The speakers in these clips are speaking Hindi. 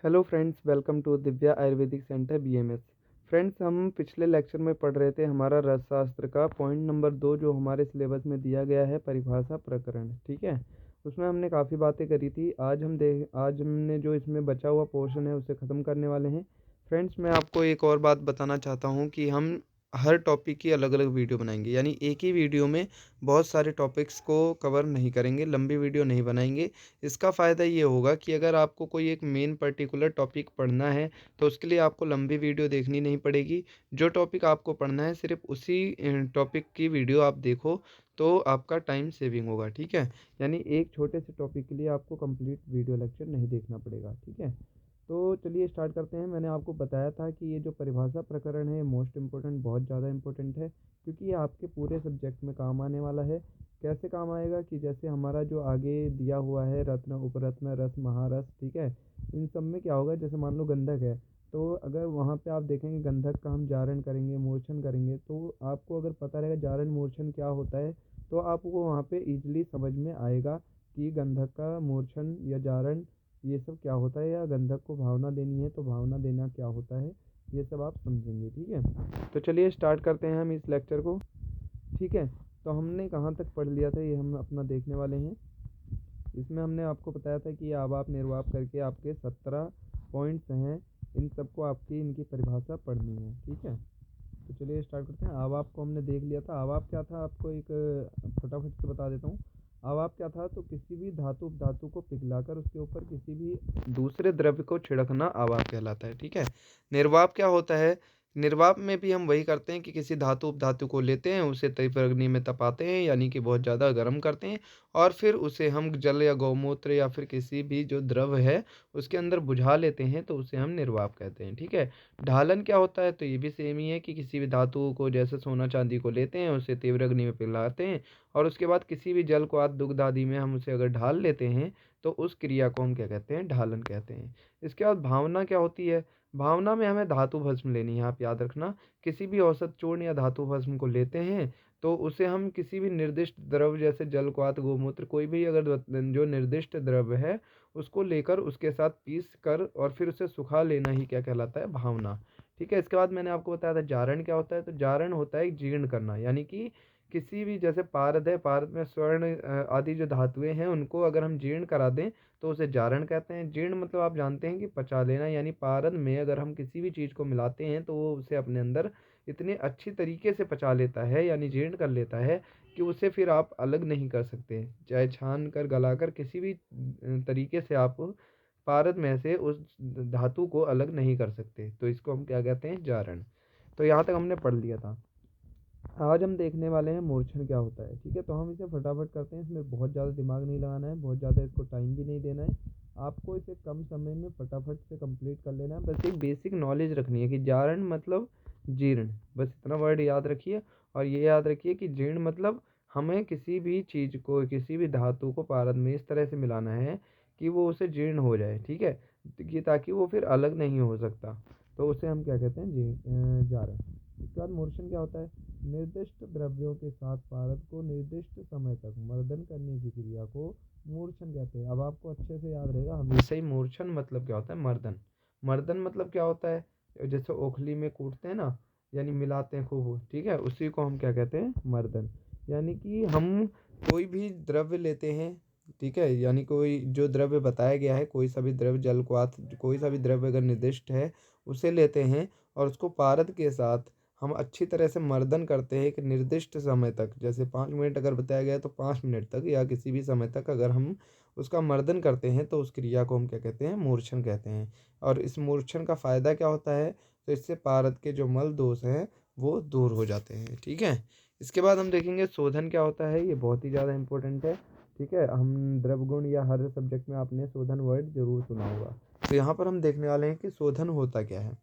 Hello friends, welcome to Divya Ayurvedic centre BMS. Friends, हम पिछले लेक्चर में पढ़ रहे थे हमारा रसशास्त्र का पॉइंट नंबर 2 जो हमारे सिलेबस में दिया गया है, परिभाषा प्रकरण। ठीक है, उसमें हमने काफ़ी बातें करी थी। आज हमने जो इसमें बचा हुआ पोर्शन है उसे ख़त्म करने वाले हैं। फ्रेंड्स, मैं आपको एक और बात बताना चाहता हूँ कि हम हर टॉपिक की अलग अलग वीडियो बनाएंगे, यानी एक ही वीडियो में बहुत सारे टॉपिक्स को कवर नहीं करेंगे, लंबी वीडियो नहीं बनाएंगे। इसका फ़ायदा ये होगा कि अगर आपको कोई एक मेन पर्टिकुलर टॉपिक पढ़ना है तो उसके लिए आपको लंबी वीडियो देखनी नहीं पड़ेगी। जो टॉपिक आपको पढ़ना है सिर्फ उसी टॉपिक की वीडियो आप देखो, तो आपका टाइम सेविंग होगा। ठीक है, यानी एक छोटे से टॉपिक के लिए आपको कंप्लीट वीडियो लेक्चर नहीं देखना पड़ेगा। ठीक है, तो चलिए स्टार्ट करते हैं। मैंने आपको बताया था कि ये जो परिभाषा प्रकरण है मोस्ट इम्पोर्टेंट, बहुत ज़्यादा इम्पोर्टेंट है, क्योंकि ये आपके पूरे सब्जेक्ट में काम आने वाला है। कैसे काम आएगा कि जैसे हमारा जो आगे दिया हुआ है रत्न, उपरत्न, रस, महारस, ठीक है, इन सब में क्या होगा, जैसे मान लो गंधक है, तो अगर वहाँ पे आप देखेंगे गंधक का हम जारण करेंगे, मूर्छन करेंगे, तो आपको अगर पता रहेगा जारण मूर्छन क्या होता है, तो आपको वहाँ पे इजीली समझ में आएगा कि गंधक का मूर्छन या जारण ये सब क्या होता है, या गंधक को भावना देनी है तो भावना देना क्या होता है, ये सब आप समझेंगे। ठीक है, तो चलिए स्टार्ट करते हैं हम इस लेक्चर को। ठीक है, तो हमने कहाँ तक पढ़ लिया था ये हम अपना देखने वाले हैं। इसमें हमने आपको बताया था कि आवाप निर्वाप करके आपके 17 पॉइंट्स हैं, इन सबको आपकी इनकी परिभाषा पढ़नी है। ठीक है, तो चलिए स्टार्ट करते हैं। आवाप को हमने देख लिया था। आवाप क्या था, आपको एक फटाफट से बता देता हूँ। आवाप क्या था, तो किसी भी धातु धातु को पिघलाकर उसके ऊपर किसी भी दूसरे द्रव्य को छिड़कना आवाप कहलाता है। ठीक है, निर्वाप क्या होता है, निर्वाप में भी हम वही करते हैं कि किसी धातु उपधातु को लेते हैं, उसे तीव्र अग्नि में तपाते हैं, यानी कि बहुत ज़्यादा गर्म करते हैं, और फिर उसे हम जल या गौमूत्र या फिर किसी भी जो द्रव है उसके अंदर बुझा लेते हैं, तो उसे हम निर्वाप कहते हैं। ठीक है, ढालन क्या होता है, तो ये भी सेम ही है कि किसी भी धातु को, जैसे सोना चांदी को लेते हैं, उसे तीव्र अग्नि में पिघलाते हैं, और उसके बाद किसी भी जल को आदि दुग्ध आदि में हम उसे अगर ढाल लेते हैं, तो उस क्रिया को हम क्या कहते हैं, ढालन कहते हैं। इसके बाद भावना क्या होती है, भावना में हमें धातु भस्म लेनी है, आप याद रखना। किसी भी औसत चूर्ण या धातु भस्म को लेते हैं, तो उसे हम किसी भी निर्दिष्ट द्रव, जैसे जल, क्वाथ, गोमूत्र, कोई भी अगर जो निर्दिष्ट द्रव्य है उसको लेकर उसके साथ पीस कर और फिर उसे सुखा लेना ही क्या कहलाता है, भावना। ठीक है, इसके बाद मैंने आपको बताया था जारण क्या होता है, तो जारण होता है जीर्ण करना, यानी कि किसी भी, जैसे पारद है, पारद में स्वर्ण आदि जो धातुएं हैं उनको अगर हम जीर्ण करा दें तो उसे जारण कहते हैं। जीर्ण मतलब आप जानते हैं कि पचा लेना, यानी पारद में अगर हम किसी भी चीज़ को मिलाते हैं तो वो उसे अपने अंदर इतने अच्छी तरीके से पचा लेता है, यानी जीर्ण कर लेता है, कि उसे फिर आप अलग नहीं कर सकते। चाहे छान कर, गलाकर, किसी भी तरीके से आप पारद में से उस धातु को अलग नहीं कर सकते, तो इसको हम क्या कहते हैं, जारण। तो यहाँ तक हमने पढ़ लिया था। आज हम देखने वाले हैं मूर्छन क्या होता है। ठीक है, तो हम इसे फटाफट करते हैं, इसमें बहुत ज़्यादा दिमाग नहीं लगाना है, बहुत ज़्यादा इसको टाइम भी नहीं देना है। आपको इसे कम समय में फटाफट से कंप्लीट कर लेना है। बस एक बेसिक नॉलेज रखनी है कि जारण मतलब जीर्ण, बस इतना वर्ड याद रखिए। और ये याद रखिए कि जीर्ण मतलब हमें किसी भी चीज़ को, किसी भी धातु को पारद में इस तरह से मिलाना है कि वो उसे जीर्ण हो जाए। ठीक है, कि ताकि वो फिर अलग नहीं हो सकता, तो उसे हम क्या कहते हैं, जारण। इसके बाद मूर्छन क्या होता है, निर्दिष्ट द्रव्यों के साथ पारद को निर्दिष्ट समय तक मर्दन करने की क्रिया को मूर्छन कहते हैं। अब आपको अच्छे से याद रहेगा हमेशा ही, मूर्छन मतलब क्या होता है, मर्दन। मर्दन मतलब क्या होता है, जैसे ओखली में कूटते हैं ना, यानी मिलाते हैं खूब, ठीक है, उसी को हम क्या कहते हैं, मर्दन। यानी कि हम कोई भी द्रव्य लेते हैं, ठीक है, यानी कोई जो द्रव्य बताया गया है, कोई सा भी द्रव्य, जल, क्वाथ, कोई सा भी द्रव्य अगर निर्दिष्ट है उसे लेते हैं, और उसको पारद के साथ हम अच्छी तरह से मर्दन करते हैं एक निर्दिष्ट समय तक। जैसे 5 मिनट अगर बताया गया है तो 5 मिनट तक या किसी भी समय तक अगर हम उसका मर्दन करते हैं, तो उस क्रिया को हम क्या कहते हैं, मूर्छन कहते हैं। और इस मूर्छन का फ़ायदा क्या होता है, तो इससे पारद के जो मल दोष हैं वो दूर हो जाते हैं। ठीक है, इसके बाद हम देखेंगे शोधन क्या होता है, ये बहुत ही ज़्यादा इंपॉर्टेंट है। ठीक है, हम द्रवगुण या हर सब्जेक्ट में आपने शोधन वर्ड जरूर सुना होगा। तो यहाँ पर हम देखने वाले हैं कि शोधन होता क्या है।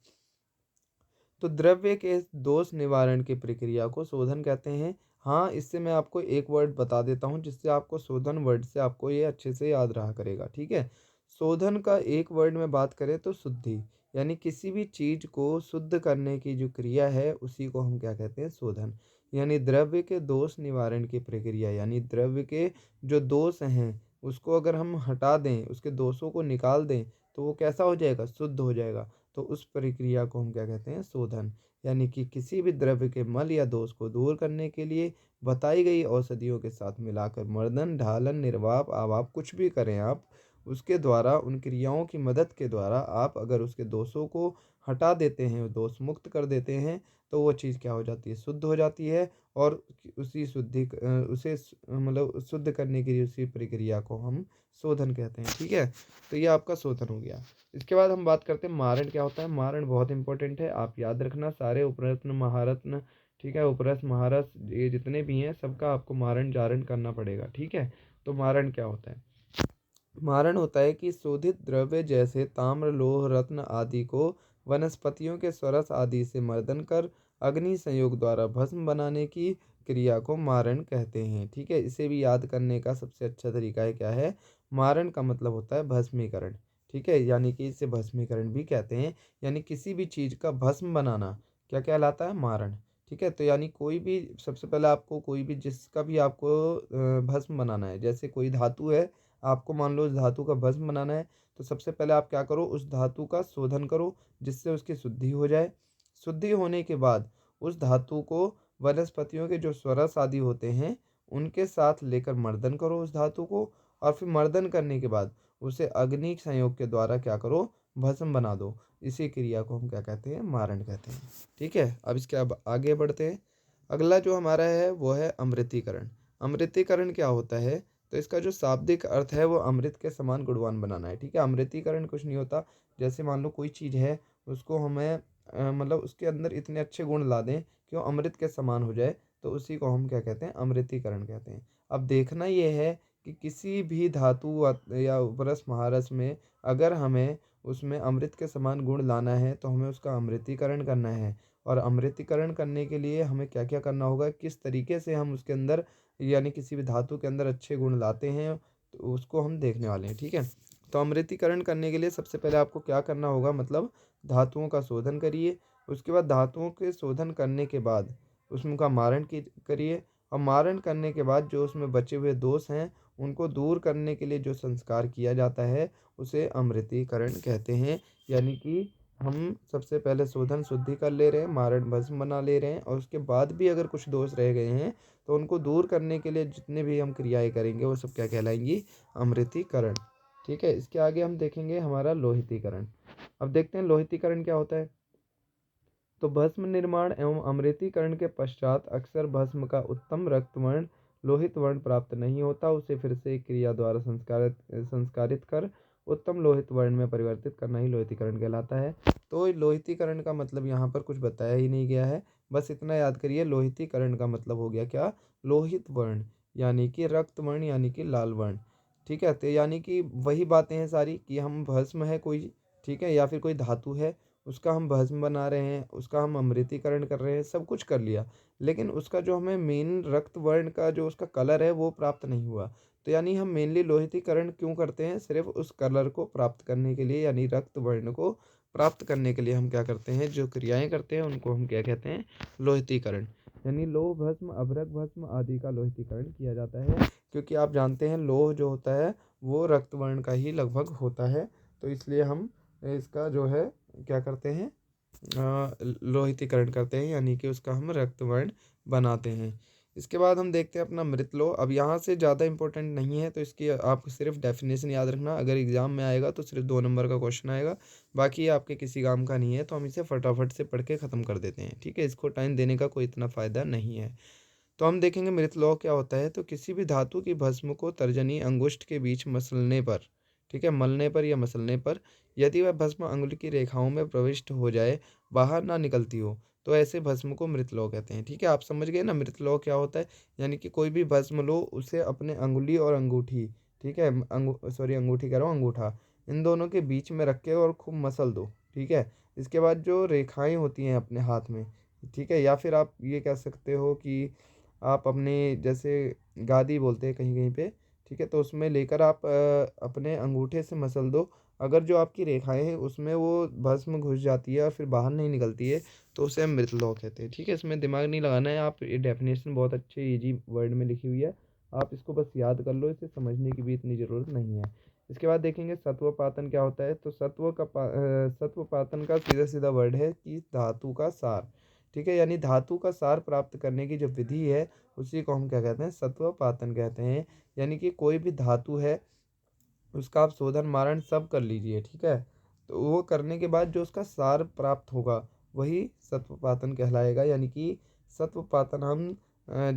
तो द्रव्य के दोष निवारण की प्रक्रिया को शोधन कहते हैं। हाँ, इससे मैं आपको एक वर्ड बता देता हूँ जिससे आपको शोधन वर्ड से आपको ये अच्छे से याद रहा करेगा। ठीक है, शोधन का एक वर्ड में बात करें तो शुद्धि, यानी किसी भी चीज़ को शुद्ध करने की जो क्रिया है उसी को हम क्या कहते हैं, शोधन। यानी द्रव्य के दोष निवारण की प्रक्रिया, यानी द्रव्य के जो दोष हैं उसको अगर हम हटा दें, उसके दोषों को निकाल दें, तो वो कैसा हो जाएगा, शुद्ध हो जाएगा। तो उस प्रक्रिया को हम क्या कहते हैं, शोधन। यानी कि किसी भी द्रव्य के मल या दोष को दूर करने के लिए बताई गई औषधियों के साथ मिलाकर मर्दन, ढालन, निर्वाप, आवाप कुछ भी करें आप, उसके द्वारा उन क्रियाओं की मदद के द्वारा आप अगर उसके दोषों को हटा देते हैं, दोष मुक्त कर देते हैं, तो वो चीज़ क्या हो जाती है, शुद्ध हो जाती है। और उसी मतलब शुद्ध करने की उसी प्रक्रिया को हम शोधन कहते हैं। ठीक है, तो ये आपका शोधन हो गया। इसके बाद हम बात करते हैं मारण क्या होता है। मारण बहुत इंपॉर्टेंट है, आप याद रखना सारे उपरत्न महारत्न, ठीक है, उपरस महारस ये जितने भी हैं सबका आपको मारण जारण करना पड़ेगा। ठीक है, तो मारण क्या होता है। मारण होता है कि शोधित द्रव्य जैसे ताम्र, लोह, रत्न आदि को वनस्पतियों के स्वरस आदि से मर्दन कर अग्नि संयोग द्वारा भस्म बनाने की क्रिया को मारण कहते हैं। ठीक है, इसे भी याद करने का सबसे अच्छा तरीका है क्या है, मारण का मतलब होता है भस्मीकरण। ठीक है, यानी कि इसे भस्मीकरण भी कहते हैं। यानी किसी भी चीज़ का भस्म बनाना क्या कहलाता है, मारण। ठीक है, तो यानी कोई भी, सबसे पहले आपको कोई भी जिसका भी आपको भस्म बनाना है, जैसे कोई धातु है, आपको मान लो उस धातु का भस्म बनाना है, तो सबसे पहले आप क्या करो, उस धातु का शोधन करो जिससे उसकी शुद्धि हो जाए। शुद्धि होने के बाद उस धातु को वनस्पतियों के जो स्वरस आदि होते हैं उनके साथ लेकर मर्दन करो उस धातु को, और फिर मर्दन करने के बाद उसे अग्नि संयोग के द्वारा क्या करो, भस्म बना दो। इसी क्रिया को हम क्या कहते हैं, मारण कहते हैं। ठीक है, अब आगे बढ़ते हैं। अगला जो हमारा है वो है अमृतीकरण। अमृतीकरण क्या होता है, तो इसका जो शाब्दिक अर्थ है वो अमृत के समान गुणवान बनाना है। ठीक है, अमृतीकरण कुछ नहीं होता, जैसे मान लो कोई चीज़ है, उसको हमें मतलब उसके अंदर इतने अच्छे गुण ला दें कि वो अमृत के समान हो जाए, तो उसी को हम क्या कहते हैं, अमृतीकरण कहते हैं। अब देखना ये है कि किसी भी धातु या उपरस महारस में अगर हमें उसमें अमृत के समान गुण लाना है तो हमें उसका अमृतीकरण करना है। और अमृतीकरण करने के लिए हमें क्या क्या करना होगा, किस तरीके से हम उसके अंदर यानी किसी भी धातु के अंदर अच्छे गुण लाते हैं, तो उसको हम देखने वाले हैं। ठीक है, तो अमृतीकरण करने के लिए सबसे पहले आपको क्या करना होगा, मतलब धातुओं का शोधन करिए। उसके बाद धातुओं के शोधन करने के बाद उसमें का मारण की करिए। और मारण करने के बाद जो उसमें बचे हुए दोष हैं उनको दूर करने के लिए जो संस्कार किया जाता है उसे अमृतीकरण कहते हैं। यानी कि हम सबसे पहले शोधन शुद्धि कर ले रहे हैं, मारण भस्म बना ले रहे हैं, और उसके बाद भी अगर कुछ दोष रह गए हैं तो उनको दूर करने के लिए जितने भी हम क्रियाएं करेंगे वो सब क्या कहलाएंगी, अमृतीकरण। ठीक है, इसके आगे हम देखेंगे हमारा लोहितीकरण। अब देखते हैं लोहितीकरण क्या होता है। तो भस्म निर्माण एवं अमृतीकरण के पश्चात अक्सर भस्म का उत्तम रक्त वर्ण लोहित वर्ण प्राप्त नहीं होता, उसे फिर से एक क्रिया द्वारा संस्कारित कर उत्तम लोहित वर्ण में परिवर्तित करना ही लोहितीकरण कहलाता है। तो लोहितीकरण का मतलब यहाँ पर कुछ बताया ही नहीं गया है, बस इतना याद करिए, लोहितीकरण का मतलब हो गया क्या, लोहित वर्ण यानी कि रक्त वर्ण यानी कि लाल वर्ण। ठीक है, तो यानी कि वही बातें हैं सारी कि हम भस्म है कोई, ठीक है, या फिर कोई धातु है, उसका हम भस्म बना रहे हैं, उसका हम अमृतीकरण कर रहे हैं, सब कुछ कर लिया, लेकिन उसका जो हमें मेन रक्त वर्ण का जो उसका कलर है वो प्राप्त नहीं हुआ। तो यानी हम मेनली लोहितीकरण क्यों करते हैं, सिर्फ उस कलर को प्राप्त करने के लिए, यानी रक्त वर्ण को प्राप्त करने के लिए हम क्या करते हैं, जो क्रियाएं करते हैं उनको हम क्या कहते हैं, लोहितीकरण। यानी लोह भस्म, अभ्रक भस्म आदि का लोहितीकरण किया जाता है, क्योंकि आप जानते हैं लोह जो होता है वो रक्त वर्ण का ही लगभग होता है, तो इसलिए हम इसका जो है क्या करते हैं, लोहितीकरण करते हैं, यानी कि उसका हम रक्तवर्ण बनाते हैं। इसके बाद हम देखते हैं अपना मृतलोह। अब यहाँ से ज़्यादा इंपॉर्टेंट नहीं है, तो इसकी आप सिर्फ डेफिनेशन याद रखना, अगर एग्जाम में आएगा तो सिर्फ 2 नंबर का क्वेश्चन आएगा, बाकी ये आपके किसी काम का नहीं है, तो हम इसे फटाफट से पढ़ के ख़त्म कर देते हैं। ठीक है, इसको टाइम देने का कोई इतना फ़ायदा नहीं है। तो हम देखेंगे मृतलोह क्या होता है। तो किसी भी धातु की भस्म को तर्जनी अंगुष्ठ के बीच मसलने पर, ठीक है, मलने पर या मसलने पर, यदि वह भस्म अंगुली की रेखाओं में प्रविष्ट हो जाए, बाहर ना निकलती हो, तो ऐसे भस्म को मृतलोह कहते हैं। ठीक है, आप समझ गए ना मृतलोह क्या होता है। यानी कि कोई भी भस्म लो, उसे अपने अंगुली और अंगूठी, ठीक है, अंगूठी कह रहा हूँ, अंगूठा, इन दोनों के बीच में रख के और खूब मसल दो। ठीक है, इसके बाद जो रेखाएं होती हैं अपने हाथ में, ठीक है, या फिर आप ये कह सकते हो कि आप अपने जैसे गादी बोलते हैं कहीं कहीं पे, ठीक है, तो उसमें लेकर आप अपने अंगूठे से मसल दो। अगर जो आपकी रेखाएं हैं उसमें वो भस्म घुस जाती है और फिर बाहर नहीं निकलती है, तो उसे हम मृतलोह कहते हैं। ठीक है, इसमें दिमाग नहीं लगाना है, आप ये डेफिनेशन बहुत अच्छे इजी वर्ड में लिखी हुई है, आप इसको बस याद कर लो, इसे समझने की भी इतनी ज़रूरत नहीं है। इसके बाद देखेंगे सत्वपातन क्या होता है। तो सत्वपातन का सीधा सीधा वर्ड है कि धातु का सार, ठीक है। यानी धातु का सार प्राप्त करने की जो विधि है उसी को हम क्या कहते हैं, सत्वपातन कहते हैं। यानी कि कोई भी धातु है उसका आप शोधन मारण सब कर लीजिए, ठीक है। तो वो करने के बाद जो उसका सार प्राप्त होगा वही सत्वपातन कहलाएगा। यानी कि सत्वपातन हम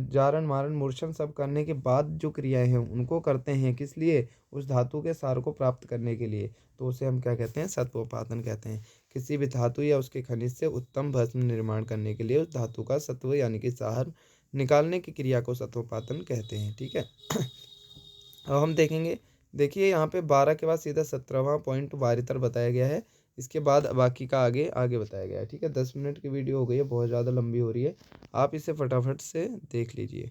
जारण मारण मूर्छन सब करने के बाद जो क्रियाएं हैं उनको करते हैं, किस लिए, उस धातु के सार को प्राप्त करने के लिए। तो उसे हम क्या कहते हैं, सत्वपातन कहते हैं। किसी भी धातु या उसके खनिज से उत्तम भस्म निर्माण करने के लिए उस धातु का सत्व यानी कि सार निकालने की क्रिया को सत्वपातन कहते हैं, ठीक है। अब हम देखेंगे, देखिए यहाँ पे 12 के बाद सीधा 17वां पॉइंट वारितर बताया गया है। इसके बाद बाकी का आगे आगे बताया गया है, ठीक है। 10 मिनट की वीडियो हो गई है, बहुत ज़्यादा लंबी हो रही है, आप इसे फटाफट से देख लीजिए।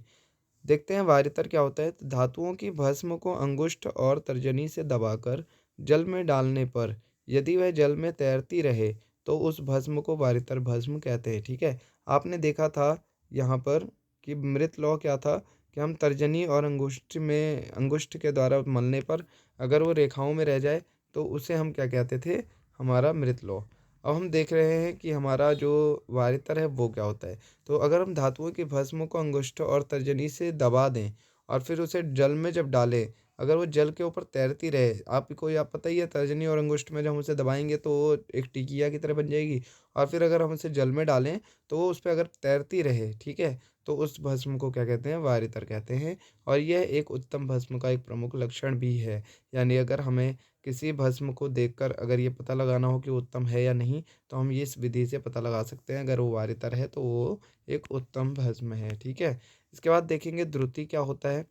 देखते हैं वारितर क्या होता है। तो धातुओं की भस्म को अंगुष्ठ और तर्जनी से दबाकर जल में डालने पर यदि वह जल में तैरती रहे तो उस भस्म को वारितर भस्म कहते हैं, ठीक है। आपने देखा था यहाँ पर कि मृत लौह क्या था, कि हम तर्जनी और अंगुष्ठ के द्वारा मलने पर अगर वो रेखाओं में रह जाए तो उसे हम क्या कहते थे, हमारा मृत लौह। अब हम देख रहे हैं कि हमारा जो वारितर है वो क्या होता है। तो अगर हम धातुओं की भस्म को अंगुष्ठ और तर्जनी से दबा दें और फिर उसे जल में जब डालें, अगर वो जल के ऊपर तैरती रहे, आपको आप पता ही है तर्जनी और अंगुष्ठ में जब हम उसे दबाएंगे तो वो एक टिकिया की तरह बन जाएगी। और फिर अगर हम उसे जल में डालें तो वो उस पर अगर तैरती रहे, ठीक है, तो उस भस्म को क्या कहते हैं, वारितर कहते हैं। और यह एक उत्तम भस्म का एक प्रमुख लक्षण भी है। यानी अगर हमें किसी भस्म को देखकर अगर ये पता लगाना हो कि वो उत्तम है या नहीं, तो हम ये इस विधि से पता लगा सकते हैं। अगर वो वारितर है तो वो एक उत्तम भस्म है, ठीक है। इसके बाद देखेंगे द्रुति क्या होता है।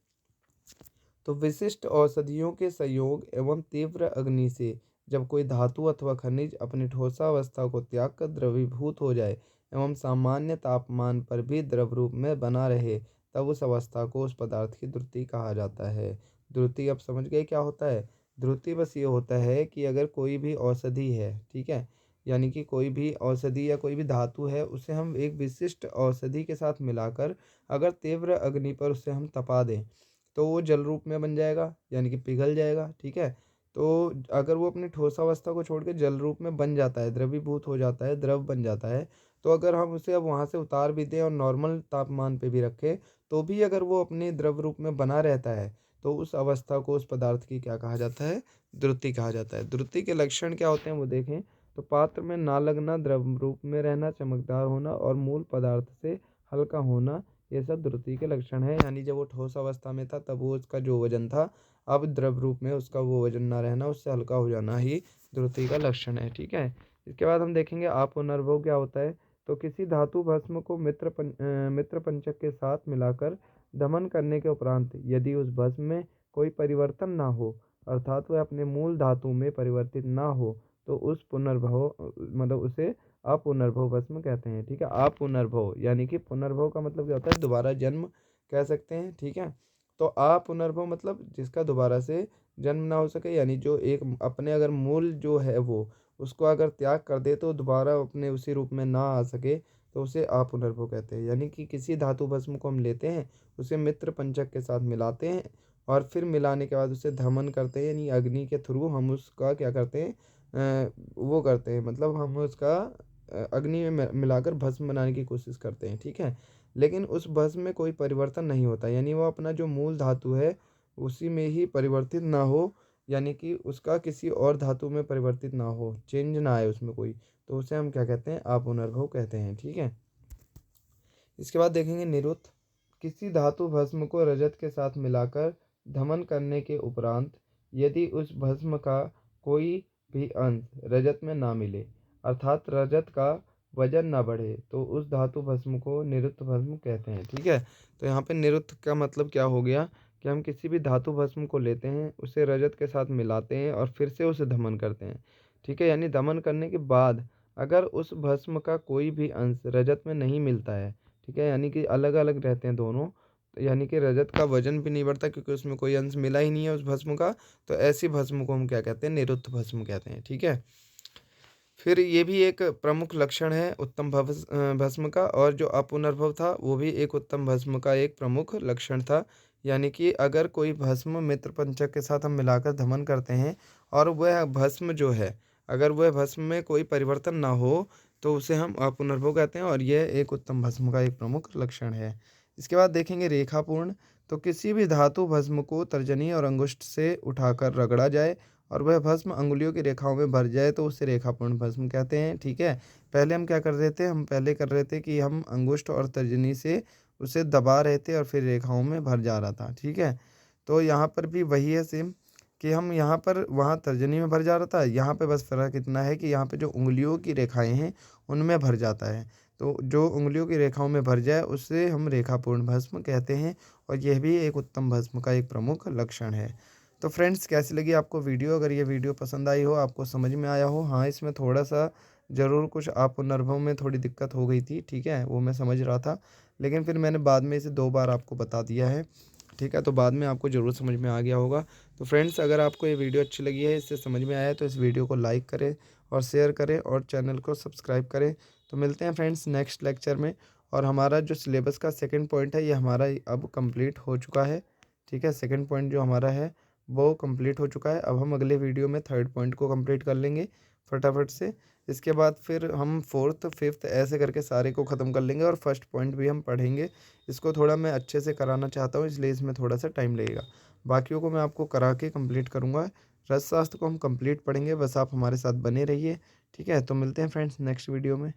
तो विशिष्ट औषधियों के संयोग एवं तीव्र अग्नि से जब कोई धातु अथवा खनिज अपनी ठोसावस्था को त्याग कर द्रवीभूत हो जाए एवं सामान्य तापमान पर भी द्रव रूप में बना रहे, तब उस अवस्था को उस पदार्थ की द्रुति कहा जाता है। द्रुति अब समझ गए क्या होता है। द्रुति बस ये होता है कि अगर कोई भी औषधि है, ठीक है, यानी कि कोई भी औषधि या कोई भी धातु है उसे हम एक विशिष्ट औषधि के साथ मिलाकर अगर तीव्र अग्नि पर उसे हम तपा दें तो वो जल रूप में बन जाएगा, यानी कि पिघल जाएगा, ठीक है। तो अगर वो अपनी ठोसावस्था को छोड़ के जल रूप में बन जाता है, द्रवीभूत हो जाता है, द्रव बन जाता है, तो अगर हम उसे अब वहाँ से उतार भी दें और नॉर्मल तापमान पे भी रखें तो भी अगर वो अपने द्रव रूप में बना रहता है तो उस अवस्था को उस पदार्थ की क्या कहा जाता है, द्रुति कहा जाता है। द्रुति के लक्षण क्या होते हैं वो देखें। तो पात्र में ना लगना, द्रव रूप में रहना, चमकदार होना और मूल पदार्थ से हल्का होना, ये सब द्रुति के लक्षण है। यानी जब वो ठोस अवस्था में था तब वो उसका जो वजन था, अब द्रव रूप में उसका वो वजन ना रहना, उससे हल्का हो जाना ही द्रुति का लक्षण है, ठीक है। इसके बाद हम देखेंगे आपुनर्भव क्या होता है। तो किसी धातु भस्म को मित्र पंचक के साथ मिलाकर दमन करने के उपरांत यदि उस भस्म में कोई परिवर्तन ना हो, अर्थात वह अपने मूल धातु में परिवर्तित ना हो, तो उस पुनर्भव मतलब उसे अपुनर्भव भस्म कहते हैं, ठीक है। अपुनर्भव यानी कि पुनर्भव का मतलब क्या होता है, दोबारा जन्म कह सकते हैं, ठीक है। तो अपुनर्भव मतलब जिसका दोबारा से जन्म ना हो सके, यानी जो एक अपने अगर मूल जो है वो उसको अगर त्याग कर दे तो दोबारा अपने उसी रूप में ना आ सके, तो उसे अपुनर्भव कहते हैं। यानी कि किसी धातु भस्म को हम लेते हैं, उसे मित्र पंचक के साथ मिलाते हैं और फिर मिलाने के बाद उसे धमन करते हैं, यानी अग्नि के थ्रू हम उसका क्या करते हैं, वो करते हैं, मतलब हम उसका अग्नि में मिलाकर भस्म बनाने की कोशिश करते हैं, ठीक है। लेकिन उस भस्म में कोई परिवर्तन नहीं होता, यानी वो अपना जो मूल धातु है उसी में ही परिवर्तित ना हो, यानी कि उसका किसी और धातु में परिवर्तित ना हो, चेंज ना आए उसमें कोई, तो उसे हम क्या कहते हैं, अपुनर्भव कहते हैं, ठीक है। इसके बाद देखेंगे निरुक्त। किसी धातु भस्म को रजत के साथ मिलाकर धमन करने के उपरांत यदि उस भस्म का कोई भी अंश रजत में ना मिले, अर्थात रजत का वजन ना बढ़े, तो उस धातु भस्म को निरुक्त भस्म कहते हैं, ठीक है। तो यहाँ पे निरुक्त का मतलब क्या हो गया कि हम किसी भी धातु भस्म को लेते हैं, उसे रजत के साथ मिलाते हैं और फिर से उसे दमन करते हैं, ठीक है। यानी दमन करने के बाद अगर उस भस्म का कोई भी अंश रजत में नहीं मिलता है, ठीक है, यानी कि अलग अलग रहते हैं दोनों, तो यानी कि रजत का वजन भी नहीं बढ़ता क्योंकि उसमें कोई अंश मिला ही नहीं है उस भस्म का, तो ऐसी भस्म को हम क्या कहते हैं, निरुक्त भस्म कहते हैं, ठीक है। फिर ये भी एक प्रमुख लक्षण है उत्तम भस्म का, और जो अपुनर्भव था वो भी एक उत्तम भस्म का एक प्रमुख लक्षण था। यानी कि अगर कोई भस्म मित्र पंचक के साथ हम मिलाकर दमन करते हैं और वह भस्म जो है, अगर वह भस्म में कोई परिवर्तन ना हो तो उसे हम अपुनर्भव कहते हैं और यह एक उत्तम भस्म का एक प्रमुख लक्षण है। इसके बाद देखेंगे रेखापूर्ण। तो किसी भी धातु भस्म को तर्जनी और अंगुष्ठ से उठाकर रगड़ा जाए और वह भस्म अंगुलियों की रेखाओं में भर जाए तो उसे रेखापूर्ण भस्म कहते हैं। ठीक है, पहले हम क्या कर रहे थे, हम पहले कर रहे थे कि हम अंगुष्ठ और तर्जनी से उसे दबा रहे थे और फिर रेखाओं में भर जा रहा था। ठीक है, तो यहाँ पर भी वही है सेम कि हम यहाँ पर वहाँ तर्जनी में भर जा रहा था, यहाँ पे बस फ़र्क इतना है कि यहाँ पे जो उंगलियों की रेखाएं हैं उनमें भर जाता है। तो जो उंगलियों की रेखाओं में भर जाए उसे हम रेखापूर्ण भस्म कहते हैं और यह भी एक उत्तम भस्म का एक प्रमुख लक्षण है। तो फ्रेंड्स, कैसी लगी आपको वीडियो? अगर ये वीडियो पसंद आई हो, आपको समझ में आया हो, हाँ इसमें थोड़ा सा ज़रूर कुछ पुनर्भव में थोड़ी दिक्कत हो गई थी, ठीक है, वो मैं समझ रहा था, लेकिन फिर मैंने बाद में इसे 2 बार आपको बता दिया है। ठीक है, तो बाद में आपको ज़रूर समझ में आ गया होगा। तो फ्रेंड्स, अगर आपको ये वीडियो अच्छी लगी है, इससे समझ में आया है, तो इस वीडियो को लाइक करें और शेयर करें और चैनल को सब्सक्राइब करें। तो मिलते हैं फ्रेंड्स नेक्स्ट लेक्चर में। और हमारा जो सिलेबस का सेकंड पॉइंट है ये हमारा अब कंप्लीट हो चुका है। ठीक है, सेकंड पॉइंट जो हमारा है वो कंप्लीट हो चुका है। अब हम अगले वीडियो में थर्ड पॉइंट को कंप्लीट कर लेंगे फटाफट से। इसके बाद फिर हम फोर्थ फिफ्थ ऐसे करके सारे को ख़त्म कर लेंगे और फर्स्ट पॉइंट भी हम पढ़ेंगे। इसको थोड़ा मैं अच्छे से कराना चाहता हूँ, इसलिए इसमें थोड़ा सा टाइम लगेगा। बाकियों को मैं आपको करा के कंप्लीट करूँगा। रसशास्त्र को हम कंप्लीट पढ़ेंगे, बस आप हमारे साथ बने रहिए। ठीक है, तो मिलते हैं फ्रेंड्स नेक्स्ट वीडियो में।